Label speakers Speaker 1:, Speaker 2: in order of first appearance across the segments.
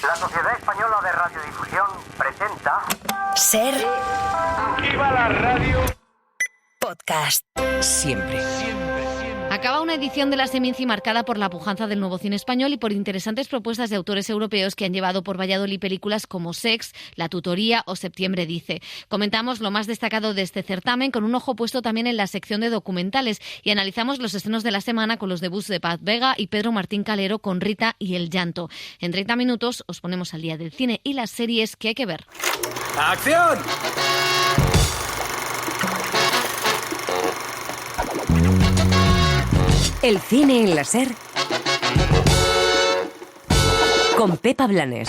Speaker 1: La Sociedad Española de Radiodifusión presenta...
Speaker 2: Ser...
Speaker 3: ¡Viva la radio!
Speaker 2: Podcast.
Speaker 4: Siempre.
Speaker 5: Acaba una edición de la Seminci marcada por la pujanza del nuevo cine español y por interesantes propuestas de autores europeos que han llevado por Valladolid películas como Sex, La Tutoría o Septiembre dice. Comentamos lo más destacado de este certamen con un ojo puesto también en la sección de documentales y analizamos los estrenos de la semana con los debuts de Paz Vega y Pedro Martín Calero con Rita y El Llanto. En 30 minutos os ponemos al día del cine y las series que hay que ver.
Speaker 3: ¡Acción!
Speaker 2: El cine en la Ser con Pepa Blanes.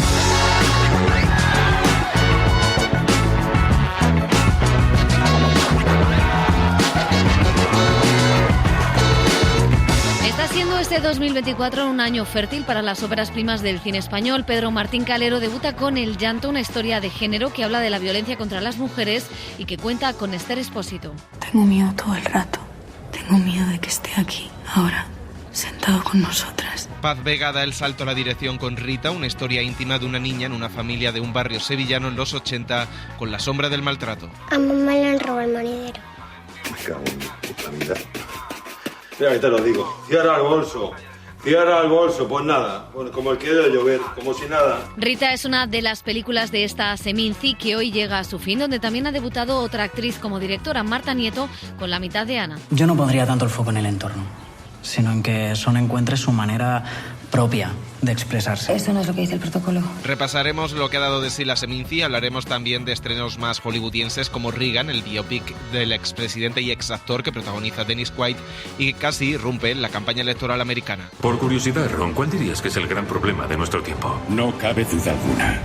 Speaker 5: Está siendo este 2024 un año fértil para las óperas primas del cine español. Pedro Martín Calero debuta con El Llanto, una historia de género que habla de la violencia contra las mujeres y que cuenta con Esther Expósito.
Speaker 6: Tengo miedo todo el rato. Tengo miedo de que esté aquí, ahora, sentado con nosotras.
Speaker 7: Paz Vega da el salto a la dirección con Rita, una historia íntima de una niña en una familia de un barrio sevillano en los 80 con la sombra del maltrato.
Speaker 8: A mamá le han robado el monedero.
Speaker 9: Me cago en mi puta vida. Mira que te lo digo. Cierra el bolso. Cierra el bolso. Pues nada. Bueno, como el que debe llover. Como si nada.
Speaker 5: Rita es una de las películas de esta Seminci que hoy llega a su fin, donde también ha debutado otra actriz como directora, Marta Nieto, con La mitad de Ana.
Speaker 10: Yo no pondría tanto el foco en el entorno, sino en que Son encuentre su manera propia de expresarse.
Speaker 6: Eso no es lo que dice el protocolo.
Speaker 7: Repasaremos lo que ha dado de sí la Seminci, hablaremos también de estrenos más hollywoodienses como Reagan, el biopic del expresidente y exactor que protagoniza Dennis Quaid y que casi irrumpe en la campaña electoral americana.
Speaker 11: Por curiosidad, Ron, ¿cuál dirías que es el gran problema de nuestro tiempo?
Speaker 12: No cabe duda alguna.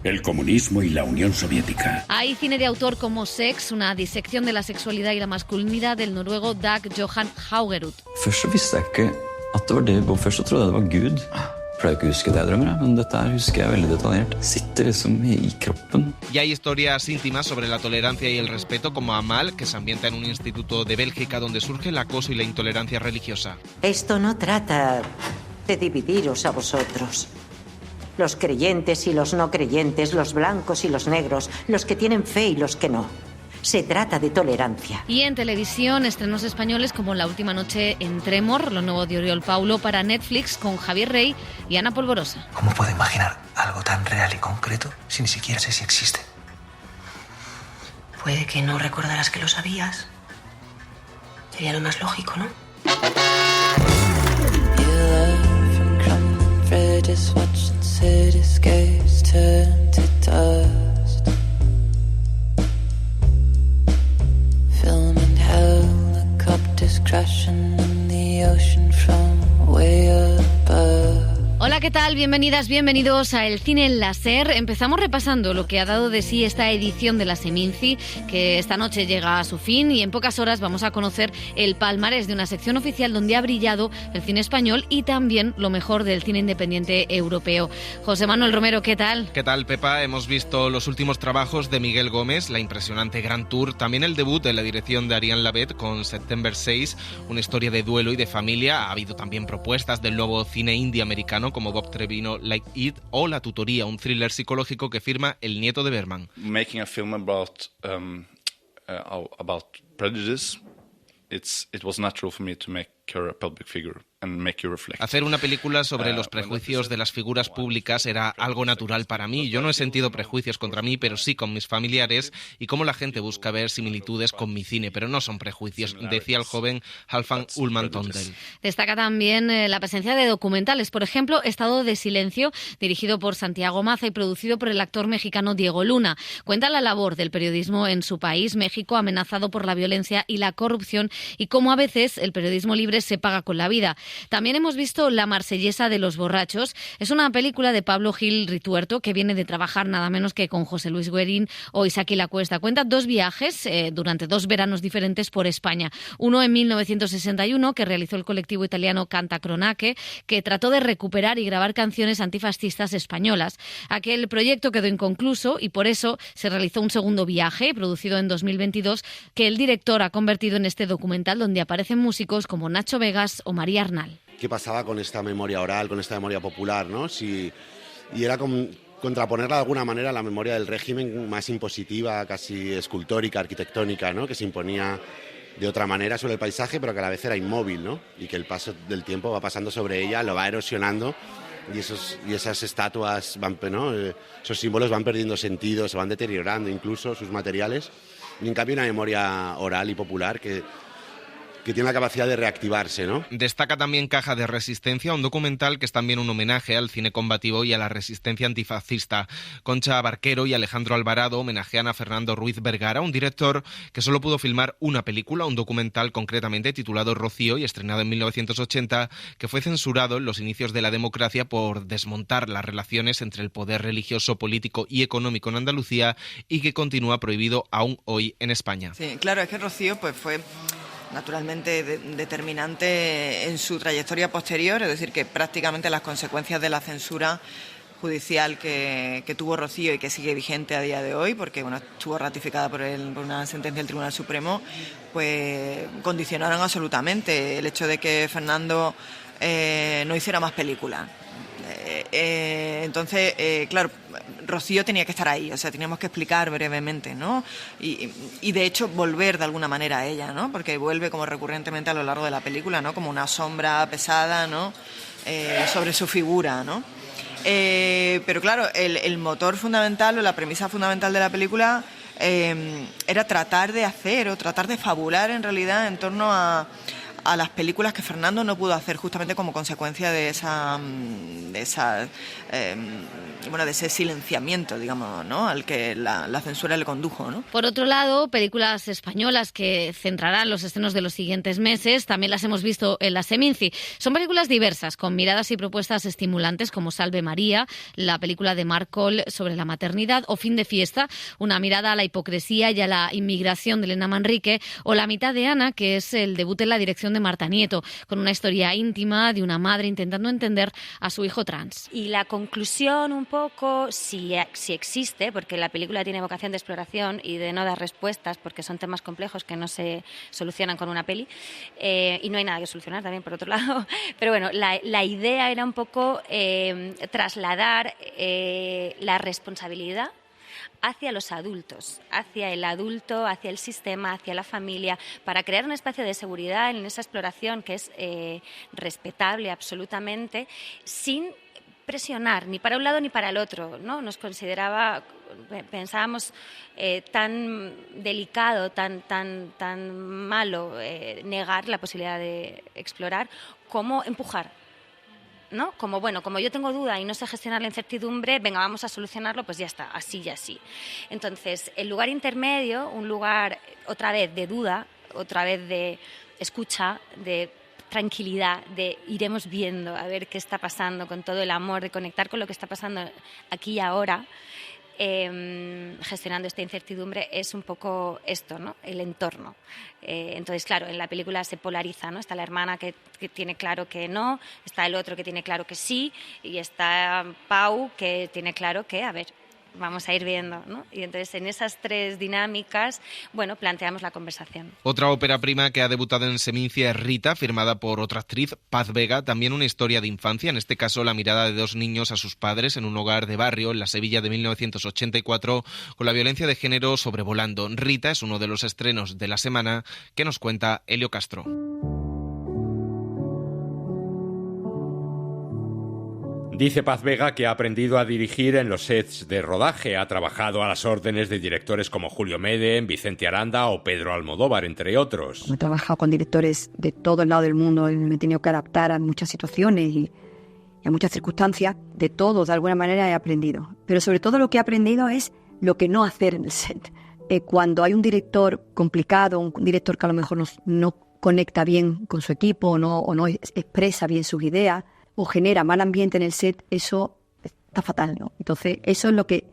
Speaker 12: El comunismo y la Unión Soviética.
Speaker 5: Hay cine de autor como Sex, una disección de la sexualidad y la masculinidad del noruego Dag Johan Haugerud.
Speaker 13: Først så visste jeg ikke at det var det. Først så trodde jeg det var Gud. Pleier ikke å huske det jeg drømmer, men dette her husker jeg veldig detaljert. Sitter liksom i kroppen.
Speaker 7: Y hay historias íntimas sobre la tolerancia y el respeto como Amal, que se ambienta en un instituto de Bélgica donde surge el acoso y la intolerancia religiosa.
Speaker 14: Esto no trata de dividiros a vosotros. Los creyentes y los no creyentes, los blancos y los negros, los que tienen fe y los que no. Se trata de tolerancia.
Speaker 5: Y en televisión, estrenos españoles como La última noche en Tremor, lo nuevo de Oriol Paulo para Netflix con Javier Rey y Ana Polvorosa.
Speaker 4: ¿Cómo puedo imaginar algo tan real y concreto si ni siquiera sé si existe?
Speaker 6: Puede que no recordaras que lo sabías. Sería lo más lógico, ¿no?
Speaker 15: Filming helicopters crashing in the ocean from way above.
Speaker 5: Hola, ¿qué tal? Bienvenidas, bienvenidos a El Cine en la Ser. Empezamos repasando lo que ha dado de sí esta edición de la Seminci, que esta noche llega a su fin y en pocas horas vamos a conocer el palmarés de una sección oficial donde ha brillado el cine español y también lo mejor del cine independiente europeo. José Manuel Romero, ¿qué tal?
Speaker 7: ¿Qué tal, Pepa? Hemos visto los últimos trabajos de Miguel Gómez, la impresionante Grand Tour, también el debut de la dirección de Ariane Lavet con September 6, una historia de duelo y de familia. Ha habido también propuestas del nuevo cine indie americano como Bob Trevino, Like It, o La Tutoría, un thriller psicológico que firma el nieto de Bergman.
Speaker 16: Making a film about prejudice, it was natural for me to make her a public figure and make you reflect.
Speaker 7: Hacer una película sobre los prejuicios de las figuras públicas era algo natural para mí. Yo no he sentido prejuicios contra mí, pero sí con mis familiares y cómo la gente busca ver similitudes con mi cine, pero no son prejuicios, decía el joven Halfdan Ullman Tondel.
Speaker 5: Destaca también la presencia de documentales, por ejemplo, Estado de Silencio, dirigido por Santiago Maza y producido por el actor mexicano Diego Luna. Cuenta la labor del periodismo en su país, México, amenazado por la violencia y la corrupción, y cómo a veces el periodismo libre se paga con la vida. También hemos visto La marsellesa de los borrachos. Es una película de Pablo Gil Rituerto que viene de trabajar nada menos que con José Luis Guerín o Isaki La Cuesta. Cuenta dos viajes durante dos veranos diferentes por España. Uno en 1961 que realizó el colectivo italiano Canta Cronache, que trató de recuperar y grabar canciones antifascistas españolas. Aquel proyecto quedó inconcluso y por eso se realizó un segundo viaje, producido en 2022, que el director ha convertido en este documental donde aparecen músicos como Nacho Vegas o María Arnal.
Speaker 17: ¿Qué pasaba con esta memoria oral, con esta memoria popular, ¿no? Si y era contraponerla de alguna manera a la memoria del régimen más impositiva, casi escultórica, arquitectónica, ¿no? Que se imponía de otra manera sobre el paisaje, pero que a la vez era inmóvil, ¿no? Y que el paso del tiempo va pasando sobre ella, lo va erosionando y esas estatuas, ¿no? Esos símbolos van perdiendo sentido, se van deteriorando incluso sus materiales. Y en cambio una memoria oral y popular que tiene la capacidad de reactivarse, ¿no?
Speaker 7: Destaca también Caja de Resistencia, un documental que es también un homenaje al cine combativo y a la resistencia antifascista. Concha Barquero y Alejandro Alvarado homenajean a Fernando Ruiz Vergara, un director que solo pudo filmar una película, un documental concretamente titulado Rocío y estrenado en 1980, que fue censurado en los inicios de la democracia por desmontar las relaciones entre el poder religioso, político y económico en Andalucía y que continúa prohibido aún hoy en España.
Speaker 18: Sí, claro, es que Rocío pues fue naturalmente determinante en su trayectoria posterior, es decir, que prácticamente las consecuencias de la censura judicial que tuvo Rocío y que sigue vigente a día de hoy, porque bueno, estuvo ratificada por una sentencia del Tribunal Supremo, pues condicionaron absolutamente el hecho de que Fernando no hiciera más películas. Entonces, claro, Rocío tenía que estar ahí, o sea, teníamos que explicar brevemente, ¿no? Y de hecho volver de alguna manera a ella, ¿no? Porque vuelve como recurrentemente a lo largo de la película, ¿no? Como una sombra pesada, ¿no? Sobre su figura, ¿no? Pero claro, el motor fundamental o la premisa fundamental de la película era tratar de hacer o tratar de fabular en realidad en torno a las películas que Fernando no pudo hacer justamente como consecuencia de ese silenciamiento, digamos, ¿no? Al que la censura le condujo, ¿no?
Speaker 5: Por otro lado, películas españolas que centrarán los estrenos de los siguientes meses, también las hemos visto en la Seminci. Son películas diversas, con miradas y propuestas estimulantes como Salve María, la película de Marc Coll sobre la maternidad, o Fin de fiesta, una mirada a la hipocresía y a la inmigración de Elena Manrique, o La mitad de Ana, que es el debut en la dirección de Marta Nieto, con una historia íntima de una madre intentando entender a su hijo trans.
Speaker 19: Y la conclusión un poco, si existe, porque la película tiene vocación de exploración y de no dar respuestas, porque son temas complejos que no se solucionan con una peli, y no hay nada que solucionar también, por otro lado. Pero bueno, la idea era un poco trasladar la responsabilidad hacia los adultos, hacia el adulto, hacia el sistema, hacia la familia, para crear un espacio de seguridad en esa exploración que es respetable absolutamente, sin presionar ni para un lado ni para el otro, ¿no? Pensábamos tan delicado, tan malo negar la posibilidad de explorar, como empujar, ¿no? Como yo tengo duda y no sé gestionar la incertidumbre, venga, vamos a solucionarlo, pues ya está, así y así. Entonces, el lugar intermedio, un lugar otra vez de duda, otra vez de escucha, de tranquilidad, de iremos viendo a ver qué está pasando, con todo el amor, de conectar con lo que está pasando aquí y ahora, gestionando esta incertidumbre, es un poco esto, ¿no? El entorno. Entonces, claro, en la película se polariza, ¿no? Está la hermana que tiene claro que no, está el otro que tiene claro que sí, y está Pau que tiene claro que, a ver, vamos a ir viendo, ¿no? Y entonces en esas tres dinámicas, bueno, planteamos la conversación.
Speaker 7: Otra ópera prima que ha debutado en Seminci es Rita, firmada por otra actriz, Paz Vega, también una historia de infancia, en este caso la mirada de dos niños a sus padres en un hogar de barrio en la Sevilla de 1984, con la violencia de género sobrevolando. Rita es uno de los estrenos de la semana que nos cuenta Helio Castro.
Speaker 20: Dice Paz Vega que ha aprendido a dirigir en los sets de rodaje. Ha trabajado a las órdenes de directores como Julio Meden, Vicente Aranda o Pedro Almodóvar, entre otros.
Speaker 21: He trabajado con directores de todo el lado del mundo y me he tenido que adaptar a muchas situaciones y a muchas circunstancias. De todo, de alguna manera, he aprendido. Pero sobre todo lo que he aprendido es lo que no hacer en el set. Cuando hay un director complicado, un director que a lo mejor no conecta bien con su equipo o no expresa bien sus ideas, o genera mal ambiente en el set, eso está fatal, ¿no? Entonces, eso es lo que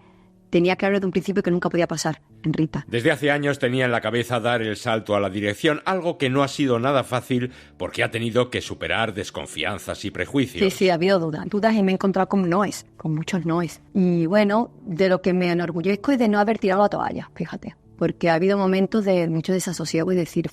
Speaker 21: tenía claro desde un principio que nunca podía pasar en Rita.
Speaker 20: Desde hace años tenía en la cabeza dar el salto a la dirección, algo que no ha sido nada fácil porque ha tenido que superar desconfianzas y prejuicios.
Speaker 21: Sí, ha habido dudas y me he encontrado con noes, con muchos noes. Y bueno, de lo que me enorgullezco es de no haber tirado la toalla, fíjate, porque ha habido momentos de mucho desasosiego y decir,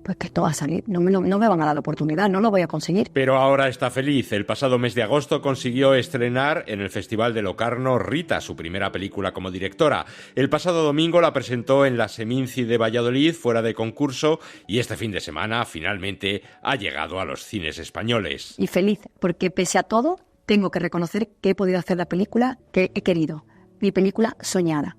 Speaker 21: pues que esto va a salir. No me van a dar la oportunidad, no lo voy a conseguir.
Speaker 20: Pero ahora está feliz. El pasado mes de agosto consiguió estrenar en el Festival de Locarno Rita, su primera película como directora. El pasado domingo la presentó en la Seminci de Valladolid, fuera de concurso, y este fin de semana finalmente ha llegado a los cines españoles.
Speaker 21: Y feliz, porque pese a todo, tengo que reconocer que he podido hacer la película que he querido. Mi película soñada.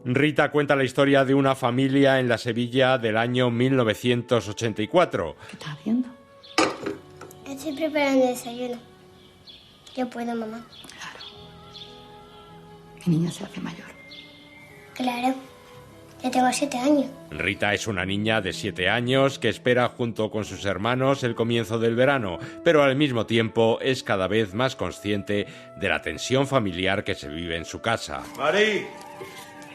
Speaker 20: Rita cuenta la historia de una familia en la Sevilla del año 1984.
Speaker 21: ¿Qué estás haciendo?
Speaker 8: Estoy preparando el desayuno. Yo puedo, mamá.
Speaker 21: Claro. Mi niña se hace mayor.
Speaker 8: Claro. Ya tengo 7 años.
Speaker 20: Rita es una niña de 7 años que espera junto con sus hermanos el comienzo del verano, pero al mismo tiempo es cada vez más consciente de la tensión familiar que se vive en su casa.
Speaker 9: ¡Mari!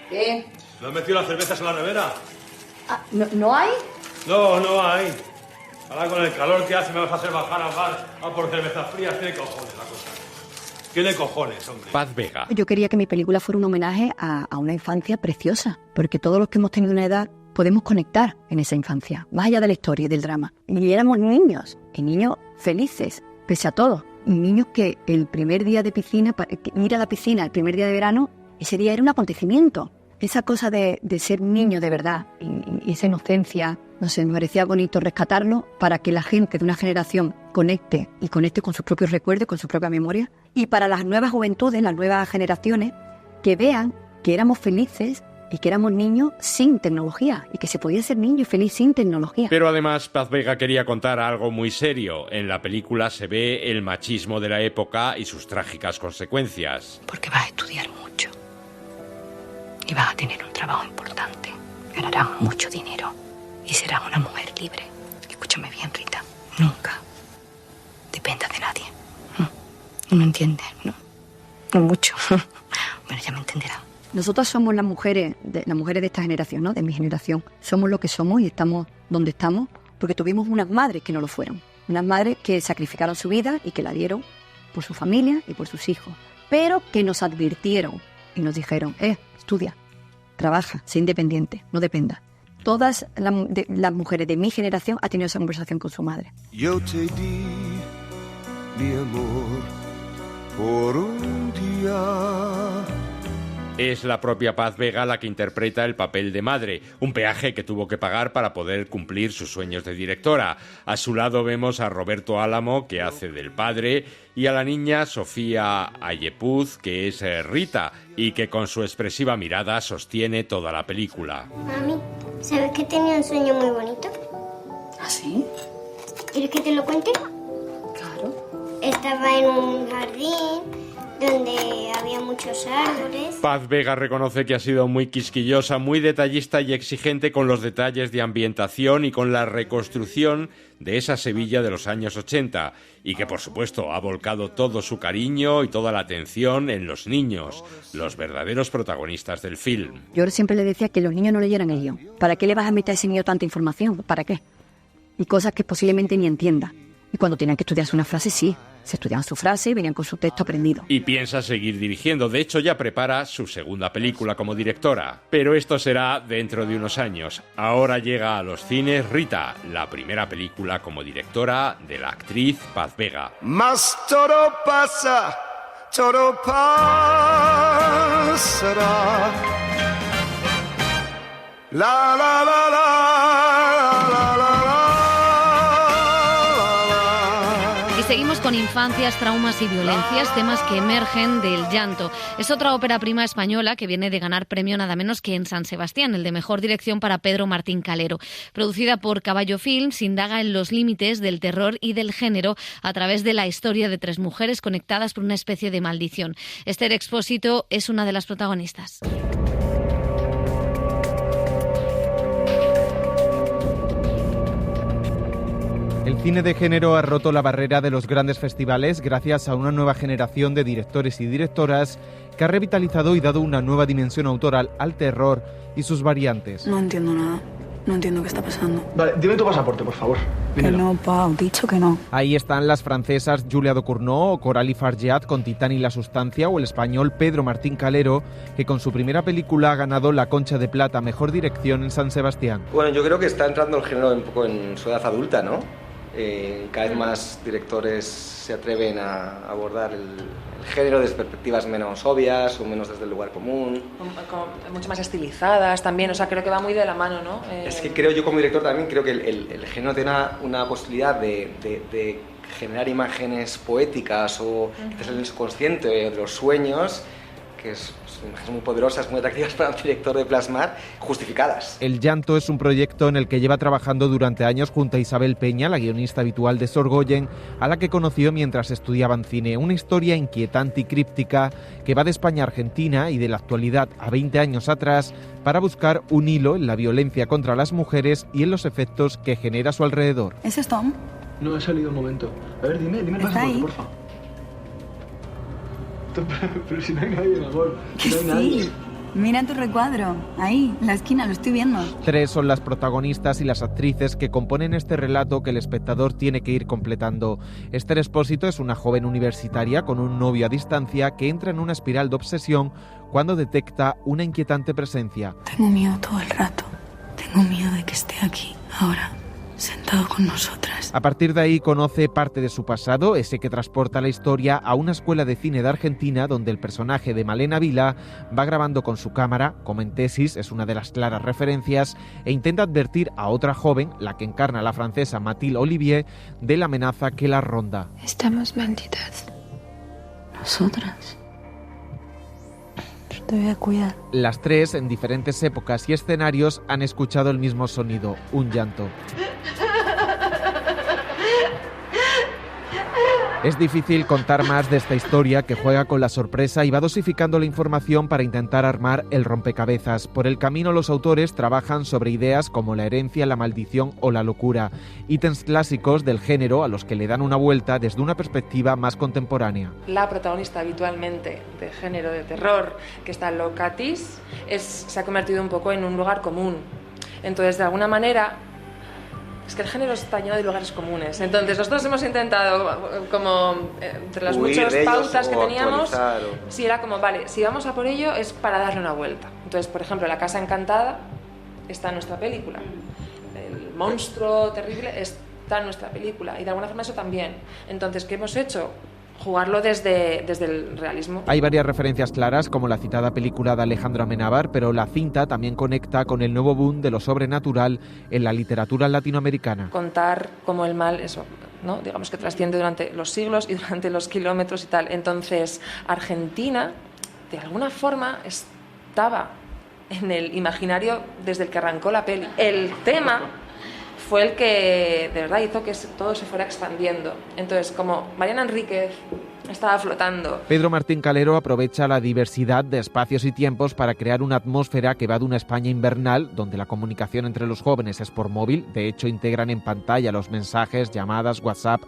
Speaker 21: ¿Qué?
Speaker 9: ¿No has metido las cervezas en la nevera?
Speaker 21: ¿No hay?
Speaker 9: No hay. Ahora con el calor que hace me vas a hacer bajar al bar a por cervezas frías. Tiene cojones la cosa. Tiene cojones, hombre.
Speaker 20: Paz Vega.
Speaker 21: Yo quería que mi película fuera un homenaje a una infancia preciosa, porque todos los que hemos tenido una edad podemos conectar en esa infancia, más allá de la historia y del drama. Y éramos niños, y niños felices, pese a todo. Y niños que el primer día de piscina, ir a la piscina el primer día de verano, ese día era un acontecimiento. Esa cosa de ser niño de verdad y esa inocencia, no sé, me parecía bonito rescatarlo para que la gente de una generación conecte con sus propios recuerdos, con su propia memoria, y para las nuevas juventudes, las nuevas generaciones, que vean que éramos felices y que éramos niños sin tecnología y que se podía ser niño y feliz sin tecnología.
Speaker 20: Pero además Paz Vega quería contar algo muy serio. En la película se ve el machismo de la época y sus trágicas consecuencias.
Speaker 6: Porque vas a estudiar mucho. Y vas a tener un trabajo importante. Ganarás mucho dinero. Y serás una mujer libre. Escúchame bien, Rita. Nunca dependas de nadie. No me entiendes, ¿no? No mucho. Bueno, ya me entenderás.
Speaker 21: Nosotras somos las mujeres de esta generación, ¿no? De mi generación. Somos lo que somos y estamos donde estamos porque tuvimos unas madres que no lo fueron. Unas madres que sacrificaron su vida y que la dieron por su familia y por sus hijos. Pero que nos advirtieron y nos dijeron, estudia, trabaja, sé independiente, no dependa. Todas las mujeres de mi generación han tenido esa conversación con su madre.
Speaker 1: Yo te di mi amor por un día.
Speaker 20: Es la propia Paz Vega la que interpreta el papel de madre, un peaje que tuvo que pagar para poder cumplir sus sueños de directora. A su lado vemos a Roberto Álamo, que hace del padre, y a la niña Sofía Ayepuz, que es Rita, y que con su expresiva mirada sostiene toda la película.
Speaker 8: Mami, ¿sabes que tenía un sueño muy bonito?
Speaker 6: ¿Ah, sí?
Speaker 8: ¿Quieres que te lo cuente?
Speaker 6: Claro.
Speaker 8: Estaba en un jardín donde había muchos árboles.
Speaker 20: Paz Vega reconoce que ha sido muy quisquillosa, muy detallista y exigente con los detalles de ambientación y con la reconstrucción de esa Sevilla de los años 80 y que, por supuesto, ha volcado todo su cariño y toda la atención en los niños, los verdaderos protagonistas del film.
Speaker 21: Yo siempre le decía que los niños no leyeran el guión. ¿Para qué le vas a meter a ese niño tanta información? ¿Para qué? Y cosas que posiblemente ni entienda. Y cuando tenían que estudiarse una frase, sí. Se estudiaban su frase y venían con su texto aprendido.
Speaker 20: Y piensa seguir dirigiendo. De hecho, ya prepara su segunda película como directora. Pero esto será dentro de unos años. Ahora llega a los cines Rita, la primera película como directora de la actriz Paz Vega.
Speaker 1: Mas todo pasa, todo pasará. La la la la la la.
Speaker 5: Seguimos con infancias, traumas y violencias, temas que emergen del llanto. Es otra ópera prima española que viene de ganar premio nada menos que en San Sebastián, el de mejor dirección para Pedro Martín Calero. Producida por Caballo Films, indaga en los límites del terror y del género a través de la historia de 3 mujeres conectadas por una especie de maldición. Esther Expósito es una de las protagonistas.
Speaker 22: El cine de género ha roto la barrera de los grandes festivales gracias a una nueva generación de directores y directoras que ha revitalizado y dado una nueva dimensión autoral al terror y sus variantes.
Speaker 6: No entiendo nada.
Speaker 21: No entiendo qué está pasando.
Speaker 2: Vale, dime tu pasaporte, por favor.
Speaker 21: Dímelo. Que no, Pau, dicho que no.
Speaker 22: Ahí están las francesas Julia Ducournau o Coralie Fargeat con Titán y la sustancia, o el español Pedro Martín Calero, que con su primera película ha ganado la Concha de Plata Mejor Dirección en San Sebastián.
Speaker 3: Bueno, yo creo que está entrando el género un poco en su edad adulta, ¿no? Cada vez más directores se atreven a abordar el género desde perspectivas menos obvias o menos desde el lugar común.
Speaker 23: Mucho más estilizadas también, o sea, creo que va muy de la mano, ¿no?
Speaker 3: Es que creo, yo como director también creo que el género tiene una posibilidad de generar imágenes poéticas o quizás el subconsciente de los sueños, que son imágenes muy poderosas, muy atractivas para un director de plasmar, justificadas.
Speaker 22: El llanto es un proyecto en el que lleva trabajando durante años junto a Isabel Peña, la guionista habitual de Sorgoyen, a la que conoció mientras estudiaban cine. Una historia inquietante y críptica que va de España a Argentina y de la actualidad a 20 años atrás para buscar un hilo en la violencia contra las mujeres y en los efectos que genera a su alrededor.
Speaker 21: ¿Ese es Tom?
Speaker 2: No, he salido un momento. A ver, dime el pasaporte, porfa. Pero si no hay nadie, amor.
Speaker 21: Que
Speaker 2: no hay nadie.
Speaker 21: sí. Mira tu recuadro. Ahí, en la esquina, lo estoy viendo.
Speaker 22: 3 son las protagonistas y las actrices que componen este relato que el espectador tiene que ir completando. Esther Espósito es una joven universitaria con un novio a distancia que entra en una espiral de obsesión cuando detecta una inquietante presencia.
Speaker 21: Tengo miedo todo el rato. Tengo miedo de que esté aquí, ahora, sentado con nosotras.
Speaker 22: A partir de ahí conoce parte de su pasado, ese que transporta la historia a una escuela de cine de Argentina donde el personaje de Malena Vila va grabando con su cámara, como en Tesis, es una de las claras referencias, e intenta advertir a otra joven, la que encarna a la francesa Mathilde Olivier, de la amenaza que la ronda.
Speaker 21: Estamos malditas. Nosotras. Yo te voy a cuidar.
Speaker 22: Las 3, en diferentes épocas y escenarios, han escuchado el mismo sonido, un llanto. Es difícil contar más de esta historia que juega con la sorpresa y va dosificando la información para intentar armar el rompecabezas. Por el camino los autores trabajan sobre ideas como la herencia, la maldición o la locura, ítems clásicos del género a los que le dan una vuelta desde una perspectiva más contemporánea.
Speaker 23: La protagonista habitualmente de género de terror, que está locatis, se ha convertido un poco en un lugar común. Entonces, de alguna manera, es que el género está lleno de lugares comunes. Entonces, nosotros hemos intentado, como entre las muchas pautas que teníamos, sí, era como, vale, si vamos a por ello es para darle una vuelta. Entonces, por ejemplo, La Casa Encantada está en nuestra película. El monstruo terrible está en nuestra película. Y de alguna forma eso también. Entonces, ¿qué hemos hecho? Jugarlo desde el realismo.
Speaker 22: Hay varias referencias claras, como la citada película de Alejandro Amenábar, pero la cinta también conecta con el nuevo boom de lo sobrenatural en la literatura latinoamericana.
Speaker 23: Contar cómo el mal, eso, ¿no? Digamos que trasciende durante los siglos y durante los kilómetros y tal. Entonces, Argentina, de alguna forma, estaba en el imaginario desde el que arrancó la peli. El tema fue el que de verdad hizo que todo se fuera expandiendo. Entonces, como Mariana Enríquez estaba flotando.
Speaker 22: Pedro Martín Calero aprovecha la diversidad de espacios y tiempos para crear una atmósfera que va de una España invernal, donde la comunicación entre los jóvenes es por móvil, de hecho integran en pantalla los mensajes, llamadas, WhatsApp,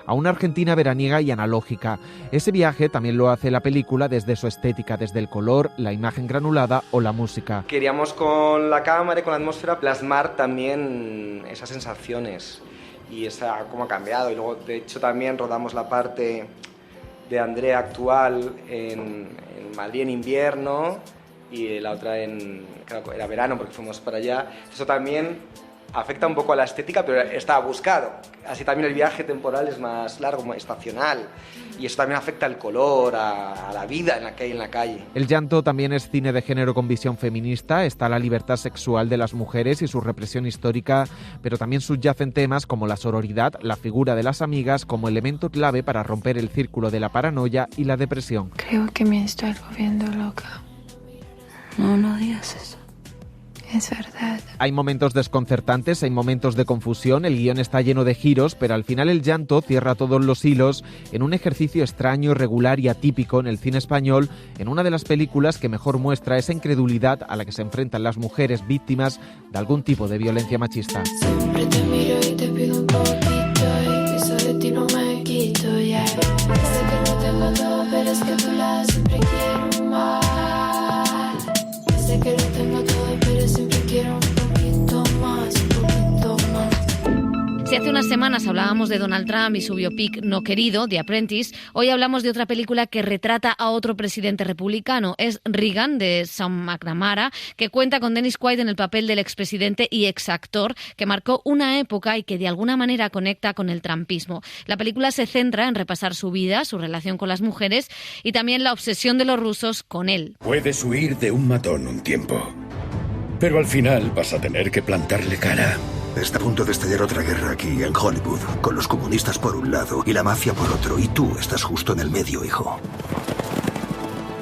Speaker 22: a una Argentina veraniega y analógica. Ese viaje también lo hace la película desde su estética, desde el color, la imagen granulada o la música.
Speaker 3: Queríamos con la cámara y con la atmósfera plasmar también esas sensaciones y cómo ha cambiado. Y luego, de hecho, también rodamos la parte de Andrea actual en Madrid en invierno y la otra claro, era verano porque fuimos para allá. Eso también afecta un poco a la estética, pero estaba buscado. Así también el viaje temporal es más largo, más estacional, y eso también afecta al color, a la vida en la que hay en la calle.
Speaker 22: El llanto también es cine de género con visión feminista, está la libertad sexual de las mujeres y su represión histórica, pero también subyacen temas como la sororidad, la figura de las amigas como elemento clave para romper el círculo de la paranoia y la depresión.
Speaker 21: Creo que me estoy volviendo loca. No digas eso. Es verdad.
Speaker 22: Hay momentos desconcertantes, hay momentos de confusión, el guión está lleno de giros, pero al final el llanto cierra todos los hilos en un ejercicio extraño, irregular y atípico en el cine español, en una de las películas que mejor muestra esa incredulidad a la que se enfrentan las mujeres víctimas de algún tipo de violencia machista.
Speaker 15: Siempre te miro y te pido un poquito y eso de ti no me quito, yeah. Sé que no tengo todo, pero es que a tu lado siempre quiero más. Sé que lo tengo todo, pero siempre quiero un poquito más.
Speaker 5: hace unas semanas hablábamos de Donald Trump y su biopic no querido, The Apprentice, hoy hablamos de otra película que retrata a otro presidente republicano. Es Reagan, de Sam McNamara, que cuenta con Dennis Quaid en el papel del expresidente y exactor que marcó una época y que de alguna manera conecta con el trumpismo. La película se centra en repasar su vida, su relación con las mujeres y también la obsesión de los rusos con él.
Speaker 10: Puedes huir de un matón un tiempo, pero al final vas a tener que plantarle cara.
Speaker 11: Está a punto de estallar otra guerra aquí en Hollywood, con los comunistas por un lado y la mafia por otro, y tú estás justo en el medio, hijo.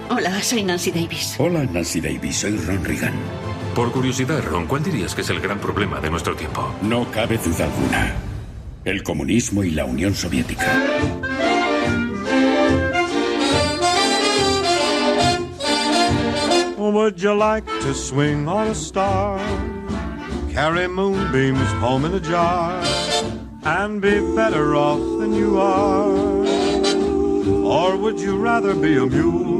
Speaker 12: Hola, soy Nancy Davis.
Speaker 10: Hola, Nancy Davis, soy Ron Reagan.
Speaker 24: Por curiosidad, Ron, ¿cuál dirías que es el gran problema de nuestro tiempo?
Speaker 10: No cabe duda alguna. El comunismo y la Unión Soviética.
Speaker 1: Would you like to swing on a star? Carry moonbeams home in a jar and be better off than you are? Or would you rather be a mule?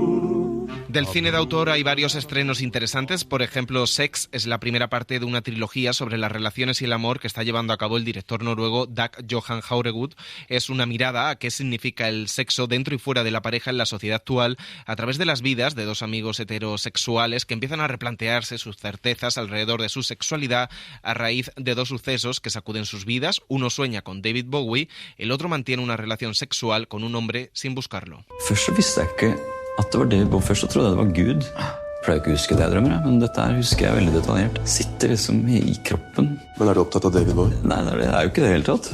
Speaker 7: Del cine de autor hay varios estrenos interesantes. Por ejemplo, Sex es la primera parte de una trilogía sobre las relaciones y el amor que está llevando a cabo el director noruego Dag Johan Hauregud. Es una mirada a qué significa el sexo dentro y fuera de la pareja en la sociedad actual a través de las vidas de dos amigos heterosexuales que empiezan a replantearse sus certezas alrededor de su sexualidad a raíz de dos sucesos que sacuden sus vidas. Uno sueña con David Bowie, el otro mantiene una relación sexual con un hombre sin buscarlo.
Speaker 13: At det var det, først så trodde jeg det var Gud. Jeg pleier ikke å huske det jeg drømmer, men dette her husker jeg veldig detaljert. Sitter liksom i kroppen.
Speaker 11: Men du opptatt av David Bowie?
Speaker 13: Nei, det er jo ikke det hele tatt.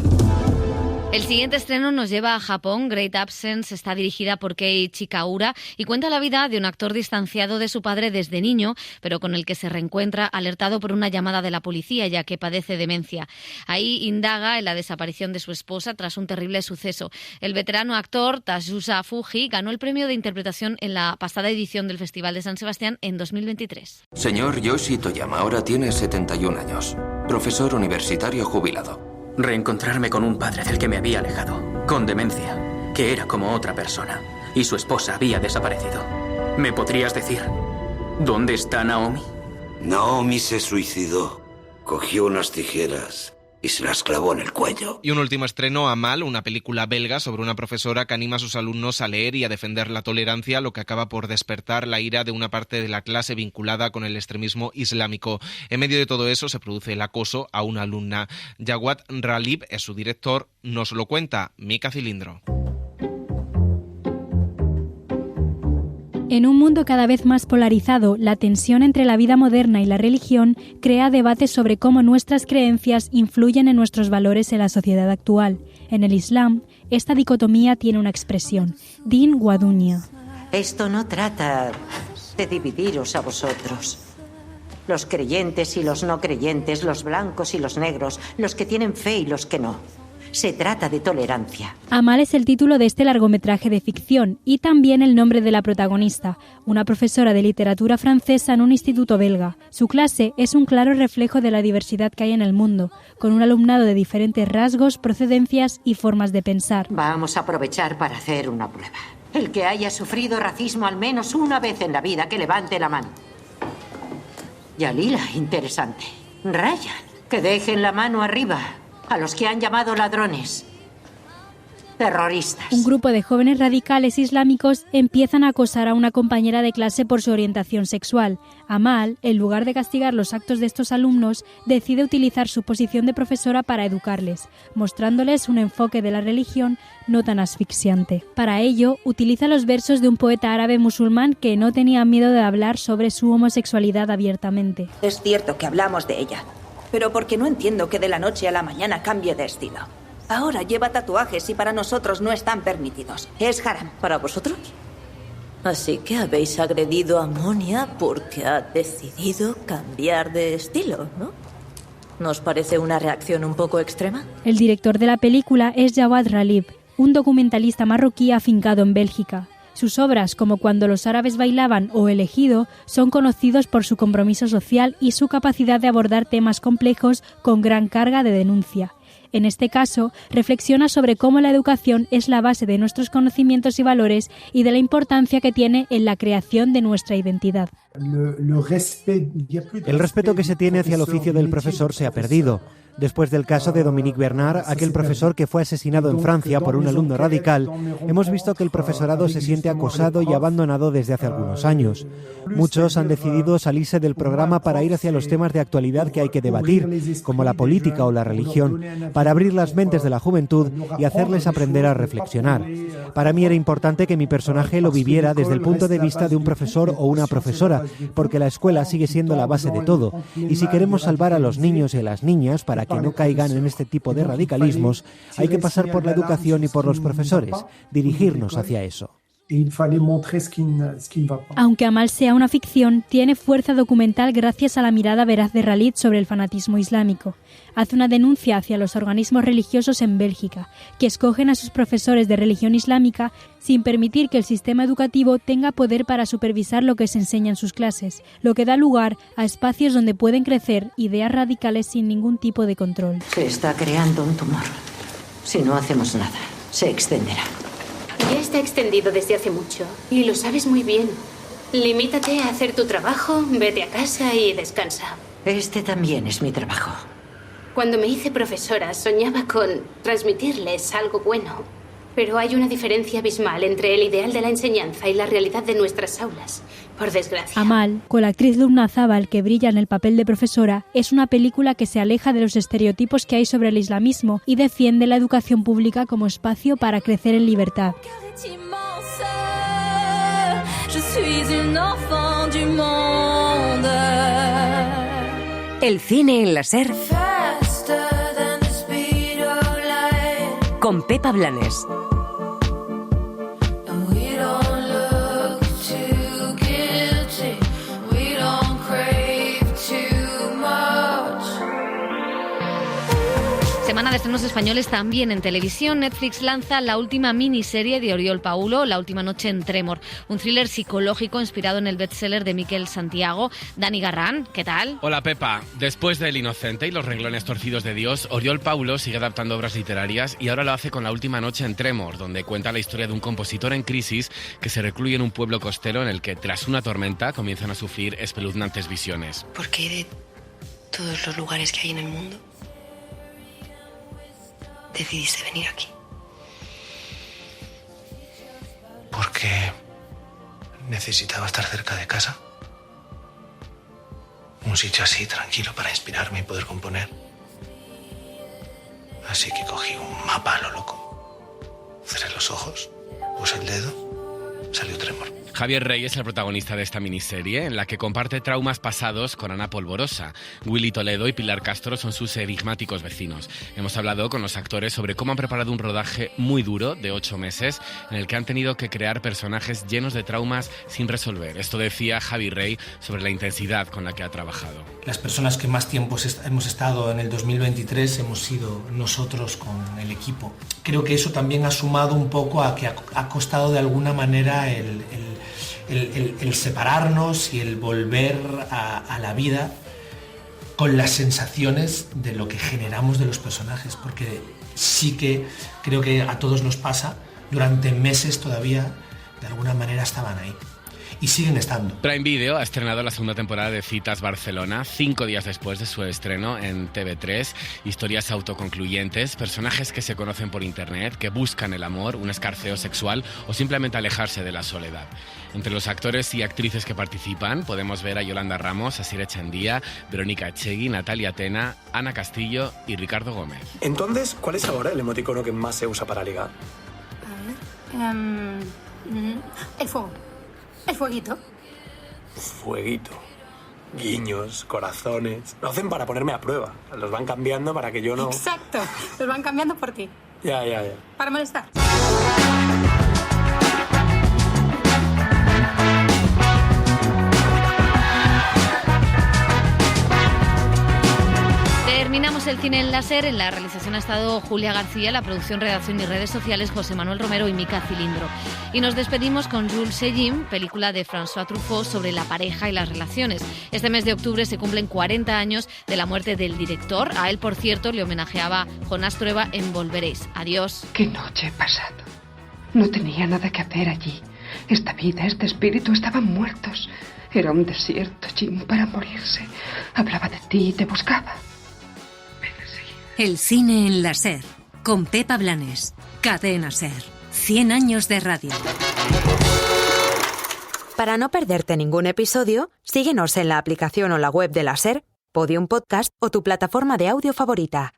Speaker 5: El siguiente estreno nos lleva a Japón. Great Absence está dirigida por Kei Chikaura y cuenta la vida de un actor distanciado de su padre desde niño, pero con el que se reencuentra alertado por una llamada de la policía, ya que padece demencia. Ahí indaga en la desaparición de su esposa tras un terrible suceso. El veterano actor Tasusa Fuji ganó el premio de interpretación en la pasada edición del Festival de San Sebastián en 2023.
Speaker 25: Señor Yoshi Toyama ahora tiene 71 años. Profesor universitario jubilado. Reencontrarme con un padre del que me había alejado, con demencia, que era como otra persona, y su esposa había desaparecido. ¿Me podrías decir dónde está Naomi?
Speaker 26: Naomi se suicidó. Cogió unas tijeras y se las clavó en el cuello.
Speaker 7: Y un último estreno, Amal, una película belga sobre una profesora que anima a sus alumnos a leer y a defender la tolerancia, lo que acaba por despertar la ira de una parte de la clase vinculada con el extremismo islámico. En medio de todo eso se produce el acoso a una alumna. Jawad Ralib es su director, nos lo cuenta Mika Cilindro.
Speaker 27: En un mundo cada vez más polarizado, la tensión entre la vida moderna y la religión crea debates sobre cómo nuestras creencias influyen en nuestros valores en la sociedad actual. En el Islam, esta dicotomía tiene una expresión, din wa dunya.
Speaker 14: Esto no trata de dividiros a vosotros. Los creyentes y los no creyentes, los blancos y los negros, los que tienen fe y los que no. Se trata de tolerancia.
Speaker 27: Amal es el título de este largometraje de ficción y también el nombre de la protagonista, una profesora de literatura francesa en un instituto belga. Su clase es un claro reflejo de la diversidad que hay en el mundo, con un alumnado de diferentes rasgos, procedencias y formas de pensar.
Speaker 14: Vamos a aprovechar para hacer una prueba. El que haya sufrido racismo al menos una vez en la vida, que levante la mano. Yalila, interesante. Ryan, que dejen la mano arriba. A los que han llamado ladrones, terroristas.
Speaker 27: Un grupo de jóvenes radicales islámicos empiezan a acosar a una compañera de clase por su orientación sexual. Amal, en lugar de castigar los actos de estos alumnos, decide utilizar su posición de profesora para educarles, mostrándoles un enfoque de la religión no tan asfixiante. Para ello, utiliza los versos de un poeta árabe musulmán que no tenía miedo de hablar sobre su homosexualidad abiertamente.
Speaker 28: Es cierto que hablamos de ella, pero porque no entiendo que de la noche a la mañana cambie de estilo. Ahora lleva tatuajes y para nosotros no están permitidos. Es haram.
Speaker 12: ¿Para vosotros? Así que habéis agredido a Monia porque ha decidido cambiar de estilo, ¿no? ¿Nos parece una reacción un poco extrema?
Speaker 27: El director de la película es Jawad Ralib, un documentalista marroquí afincado en Bélgica. Sus obras, como Cuando los árabes bailaban o Elegido, son conocidos por su compromiso social y su capacidad de abordar temas complejos con gran carga de denuncia. En este caso, reflexiona sobre cómo la educación es la base de nuestros conocimientos y valores y de la importancia que tiene en la creación de nuestra identidad.
Speaker 4: El respeto que se tiene hacia el oficio del profesor se ha perdido. Después del caso de Dominique Bernard, aquel profesor que fue asesinado en Francia por un alumno radical, hemos visto que el profesorado se siente acosado y abandonado desde hace algunos años. Muchos han decidido salirse del programa para ir hacia los temas de actualidad que hay que debatir, como la política o la religión, para abrir las mentes de la juventud y hacerles aprender a reflexionar. Para mí era importante que mi personaje lo viviera desde el punto de vista de un profesor o una profesora, porque la escuela sigue siendo la base de todo. Y si queremos salvar a los niños y a las niñas para que no caigan en este tipo de radicalismos, hay que pasar por la educación y por los profesores, dirigirnos hacia eso.
Speaker 27: Aunque Amal sea una ficción, tiene fuerza documental gracias a la mirada veraz de Khalid sobre el fanatismo islámico. Hace una denuncia hacia los organismos religiosos en Bélgica, que escogen a sus profesores de religión islámica sin permitir que el sistema educativo tenga poder para supervisar lo que se enseña en sus clases, lo que da lugar a espacios donde pueden crecer ideas radicales sin ningún tipo de control.
Speaker 14: Se está creando un tumor. Si no hacemos nada, se extenderá.
Speaker 8: Ya está extendido desde hace mucho y lo sabes muy bien. Limítate a hacer tu trabajo, vete a casa y descansa.
Speaker 14: Este también es mi trabajo.
Speaker 8: Cuando me hice profesora soñaba con transmitirles algo bueno. Pero hay una diferencia abismal entre el ideal de la enseñanza y la realidad de nuestras aulas, por desgracia.
Speaker 27: Amal, con la actriz Lubna Zabal, que brilla en el papel de profesora, es una película que se aleja de los estereotipos que hay sobre el islamismo y defiende la educación pública como espacio para crecer en libertad.
Speaker 9: El cine en la SER con Pepa Blanes.
Speaker 5: Semana de estrenos españoles también en televisión. Netflix lanza la última miniserie de Oriol Paulo, La última noche en Tremor, un thriller psicológico inspirado en el bestseller de Miquel Santiago. Dani Garrán, ¿qué tal?
Speaker 7: Hola Pepa, después de El inocente y Los renglones torcidos de Dios, Oriol Paulo sigue adaptando obras literarias y ahora lo hace con La última noche en Tremor, donde cuenta la historia de un compositor en crisis que se recluye en un pueblo costero en el que, tras una tormenta, comienzan a sufrir espeluznantes visiones.
Speaker 6: ¿Por qué de todos los lugares que hay en el mundo decidiste venir aquí?
Speaker 16: Porque necesitaba estar cerca de casa. Un sitio así, tranquilo, para inspirarme y poder componer. Así que cogí un mapa a lo loco. Cerré los ojos, puse el dedo, salió Tremor.
Speaker 7: Javier Rey es el protagonista de esta miniserie, en la que comparte traumas pasados con Ana Polvorosa. Willy Toledo y Pilar Castro son sus enigmáticos vecinos. Hemos hablado con los actores sobre cómo han preparado un rodaje muy duro, de 8 meses, en el que han tenido que crear personajes llenos de traumas sin resolver. Esto decía Javi Rey sobre la intensidad con la que ha trabajado.
Speaker 16: Las personas que más tiempo hemos estado en el 2023 hemos sido nosotros con el equipo. Creo que eso también ha sumado un poco a que ha costado de alguna manera el separarnos y el volver a la vida con las sensaciones de lo que generamos de los personajes, porque sí que creo que a todos nos pasa, durante meses todavía de alguna manera estaban ahí. Y siguen estando.
Speaker 7: Prime Video ha estrenado la segunda temporada de Citas Barcelona, 5 días después de su estreno en TV3. Historias autoconcluyentes, personajes que se conocen por internet, que buscan el amor, un escarceo sexual o simplemente alejarse de la soledad. Entre los actores y actrices que participan podemos ver a Yolanda Ramos, Asier Echandía, Verónica Echegui, Natalia Tena, Ana Castillo y Ricardo Gómez.
Speaker 17: Entonces, ¿cuál es ahora el emoticono que más se usa para ligar?
Speaker 8: El fuego. El fueguito.
Speaker 17: Fueguito. Guiños, corazones. Lo hacen para ponerme a prueba. Los van cambiando para que yo no...
Speaker 8: Exacto. Los van cambiando por ti.
Speaker 17: Ya.
Speaker 8: Para molestar.
Speaker 5: Terminamos el cine en la SER. En la realización ha estado Julia García, la producción, redacción y redes sociales José Manuel Romero y Mica Cilindro. Y nos despedimos con Jules Sejim, película de François Truffaut sobre la pareja y las relaciones. Este mes de octubre se cumplen 40 años de la muerte del director. A él, por cierto, le homenajeaba Jonás Trueba en Volveréis. Adiós.
Speaker 18: Qué noche he pasado. No tenía nada que hacer allí. Esta vida, este espíritu estaban muertos.
Speaker 2: Era un desierto, Jim, para morirse. Hablaba de ti y te buscaba.
Speaker 9: El cine en la SER, con Pepa Blanes. Cadena SER. 100 años de radio.
Speaker 3: Para no perderte ningún episodio, síguenos en la aplicación o la web de la SER, Podium Podcast o tu plataforma de audio favorita.